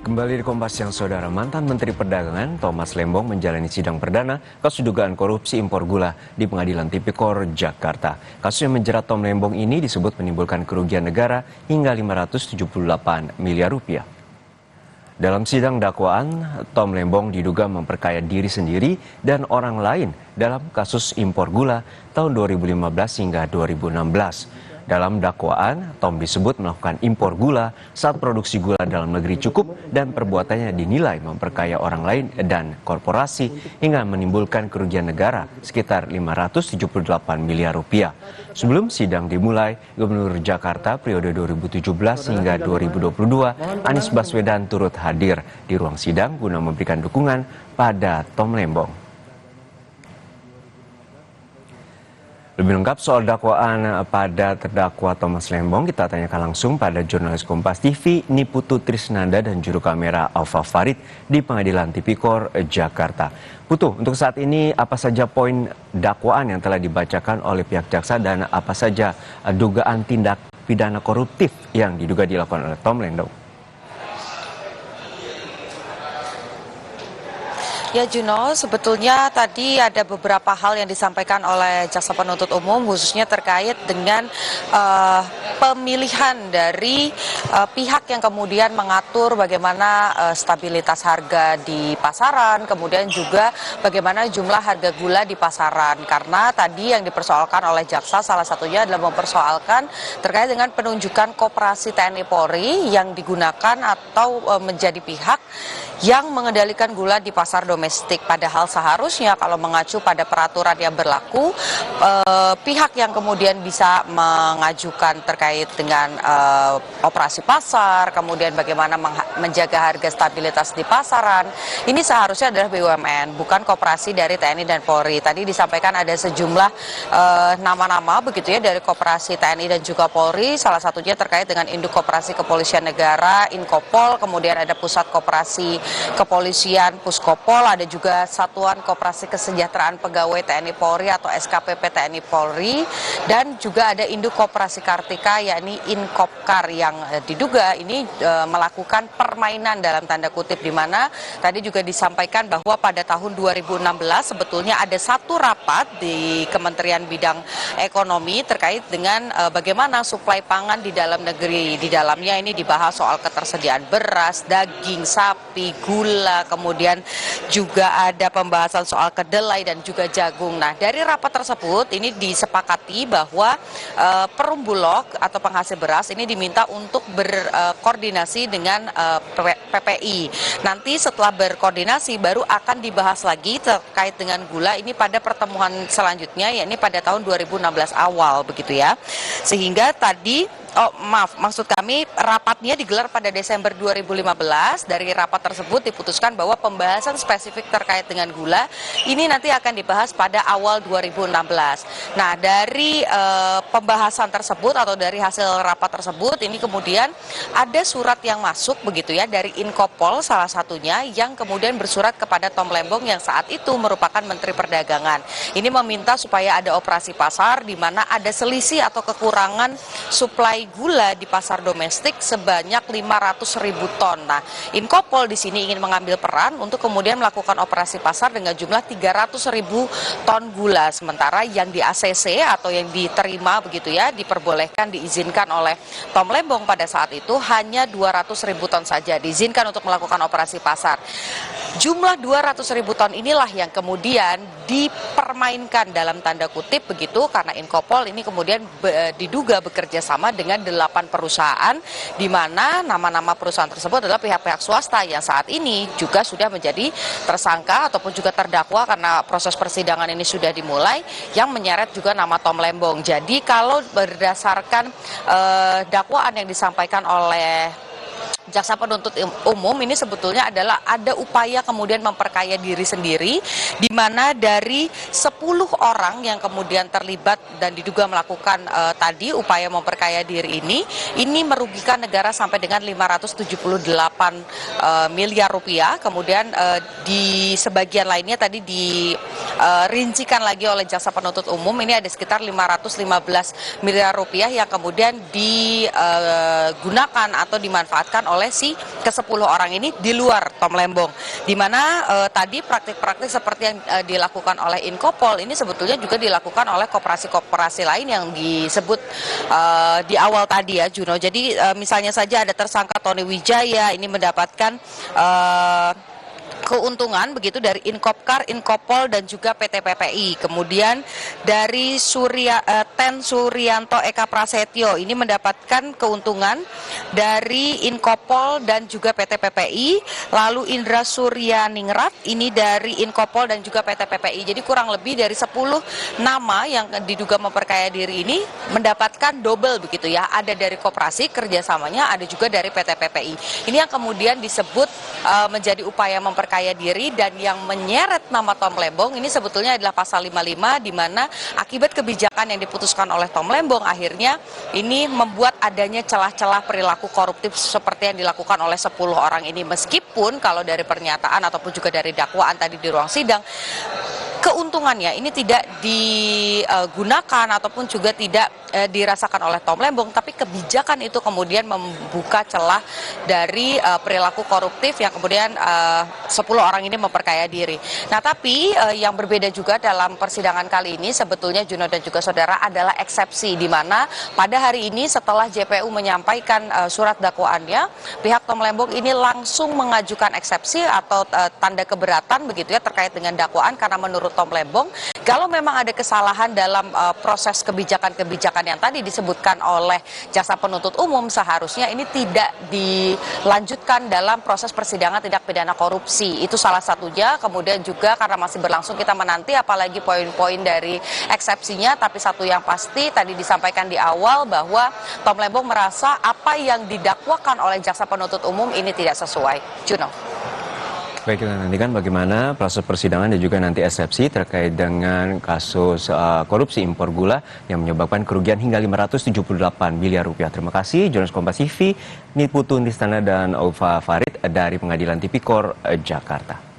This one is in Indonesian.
Kembali di Kompas Siang, Saudara. Mantan Menteri Perdagangan Thomas Lembong menjalani sidang perdana kasus dugaan korupsi impor gula di Pengadilan Tipikor, Jakarta. Kasus yang menjerat Tom Lembong ini disebut menimbulkan kerugian negara hingga 578 miliar rupiah. Dalam sidang dakwaan, Tom Lembong diduga memperkaya diri sendiri dan orang lain dalam kasus impor gula tahun 2015 hingga 2016. Dalam dakwaan, Tom disebut melakukan impor gula saat produksi gula dalam negeri cukup dan perbuatannya dinilai memperkaya orang lain dan korporasi hingga menimbulkan kerugian negara sekitar 578 miliar rupiah. Sebelum sidang dimulai, Gubernur Jakarta periode 2017 hingga 2022, Anies Baswedan turut hadir di ruang sidang guna memberikan dukungan pada Tom Lembong. Lebih lengkap soal dakwaan pada terdakwa Thomas Lembong, kita tanyakan langsung pada jurnalis Kompas TV Niputu Trisnanda dan juru kamera Alfa Farid di Pengadilan Tipikor, Jakarta. Putu, untuk saat ini apa saja poin dakwaan yang telah dibacakan oleh pihak jaksa dan apa saja dugaan tindak pidana koruptif yang diduga dilakukan oleh Tom Lembong? Ya Juno, sebetulnya tadi ada beberapa hal yang disampaikan oleh jaksa penuntut umum khususnya terkait dengan pemilihan dari pihak yang kemudian mengatur bagaimana stabilitas harga di pasaran, kemudian juga bagaimana jumlah harga gula di pasaran. Karena tadi yang dipersoalkan oleh jaksa salah satunya adalah mempersoalkan terkait dengan penunjukan koperasi TNI Polri yang digunakan atau menjadi pihak yang mengendalikan gula di pasar domestik. Padahal seharusnya kalau mengacu pada peraturan yang berlaku, pihak yang kemudian bisa mengajukan terkait dengan operasi pasar, kemudian bagaimana menjaga harga stabilitas di pasaran, ini seharusnya adalah BUMN, bukan koperasi dari TNI dan Polri. Tadi disampaikan ada sejumlah nama-nama begitu ya dari koperasi TNI dan juga Polri, salah satunya terkait dengan Induk Koperasi Kepolisian Negara, Inkopol, kemudian ada Pusat Koperasi Kepolisian Puskopol, ada juga Satuan Koperasi Kesejahteraan Pegawai TNI Polri atau SKPP TNI Polri, dan juga ada Induk Koperasi Kartika yakni Inkopkar yang diduga ini melakukan permainan dalam tanda kutip, di mana tadi juga disampaikan bahwa pada tahun 2016 sebetulnya ada satu rapat di Kementerian Bidang Ekonomi terkait dengan bagaimana suplai pangan di dalam negeri. Di dalamnya ini dibahas soal ketersediaan beras, daging sapi, gula, kemudian juga ada pembahasan soal kedelai dan juga jagung. Nah, dari rapat tersebut ini disepakati bahwa Perum Bulog atau penghasil beras ini diminta untuk berkoordinasi dengan PPI. Nanti setelah berkoordinasi baru akan dibahas lagi terkait dengan gula ini pada pertemuan selanjutnya, yakni pada tahun 2016 awal begitu ya. Sehingga tadi maksud kami rapatnya digelar pada Desember 2015. Dari rapat tersebut diputuskan bahwa pembahasan spesifik terkait dengan gula ini nanti akan dibahas pada awal 2016. Nah, dari pembahasan tersebut atau dari hasil rapat tersebut ini kemudian ada surat yang masuk begitu ya dari Inkopol salah satunya, yang kemudian bersurat kepada Tom Lembong yang saat itu merupakan Menteri Perdagangan. Ini meminta supaya ada operasi pasar di mana ada selisih atau kekurangan suplai gula di pasar domestik sebanyak 500.000 ton. Nah, Inkopol di sini ingin mengambil peran untuk kemudian melakukan operasi pasar dengan jumlah 300.000 ton gula, sementara yang di ACC atau yang diterima begitu ya, diperbolehkan diizinkan oleh Tom Lembong pada saat itu hanya 200.000 ton saja diizinkan untuk melakukan operasi pasar. Jumlah 200.000 ton inilah yang kemudian dipermainkan dalam tanda kutip begitu, karena Inkopol ini kemudian diduga bekerja sama dengan 8 perusahaan, di mana nama-nama perusahaan tersebut adalah pihak-pihak swasta yang saat ini juga sudah menjadi tersangka ataupun juga terdakwa karena proses persidangan ini sudah dimulai, yang menyeret juga nama Tom Lembong. Jadi kalau berdasarkan dakwaan yang disampaikan oleh jaksa penuntut umum ini sebetulnya adalah ada upaya kemudian memperkaya diri sendiri, di mana dari 10 orang yang kemudian terlibat dan diduga melakukan tadi upaya memperkaya diri ini merugikan negara sampai dengan 578 miliar rupiah. Kemudian di sebagian lainnya tadi dirincikan lagi oleh jaksa penuntut umum, ini ada sekitar 515 miliar rupiah yang kemudian digunakan atau dimanfaatkan oleh si ke-10 orang ini di luar Tom Lembong. Di mana tadi praktik-praktik seperti yang dilakukan oleh Inkopol ini sebetulnya juga dilakukan oleh koperasi-koperasi lain yang disebut di awal tadi ya, Juno. Jadi misalnya saja ada tersangka Tony Wijaya ini mendapatkan keuntungan begitu dari Inkopkar, Inkopol dan juga PT PPI. Kemudian dari Ten Suryanto Eka Prasetyo ini mendapatkan keuntungan dari Inkopol dan juga PT PPI. Lalu Indra Suryaningrat ini dari Inkopol dan juga PT PPI. Jadi kurang lebih dari 10 nama yang diduga memperkaya diri ini mendapatkan double begitu ya. Ada dari koperasi kerjasamanya, ada juga dari PT PPI. Ini yang kemudian disebut menjadi upaya memperkaya diri, dan yang menyeret nama Tom Lembong ini sebetulnya adalah pasal 55, di mana akibat kebijakan yang diputuskan oleh Tom Lembong akhirnya ini membuat adanya celah-celah perilaku koruptif seperti yang dilakukan oleh 10 orang ini. Meskipun kalau dari pernyataan ataupun juga dari dakwaan tadi di ruang sidang, keuntungannya ini tidak digunakan ataupun juga tidak dirasakan oleh Tom Lembong, tapi kebijakan itu kemudian membuka celah dari perilaku koruptif yang kemudian 10 orang ini memperkaya diri. Nah, tapi yang berbeda juga dalam persidangan kali ini sebetulnya Juno dan juga saudara adalah eksepsi, di mana pada hari ini setelah JPU menyampaikan surat dakwaannya, pihak Tom Lembong ini langsung mengajukan eksepsi atau tanda keberatan begitu ya terkait dengan dakwaan, karena menurut Tom Lembong kalau memang ada kesalahan dalam proses kebijakan-kebijakan yang tadi disebutkan oleh jaksa penuntut umum, seharusnya ini tidak dilanjutkan dalam proses persidangan tindak pidana korupsi. Itu salah satunya. Kemudian juga karena masih berlangsung, kita menanti apalagi poin-poin dari eksepsinya. Tapi satu yang pasti tadi disampaikan di awal bahwa Tom Lembong merasa apa yang didakwakan oleh jaksa penuntut umum ini tidak sesuai. Juno. Baik, kita nantikan bagaimana proses persidangan dan juga nanti eksepsi terkait dengan kasus korupsi impor gula yang menyebabkan kerugian hingga 578 miliar rupiah. Terima kasih jurnalis Kompas TV Niputu Nistana dan Aufa Farid dari Pengadilan Tipikor Jakarta.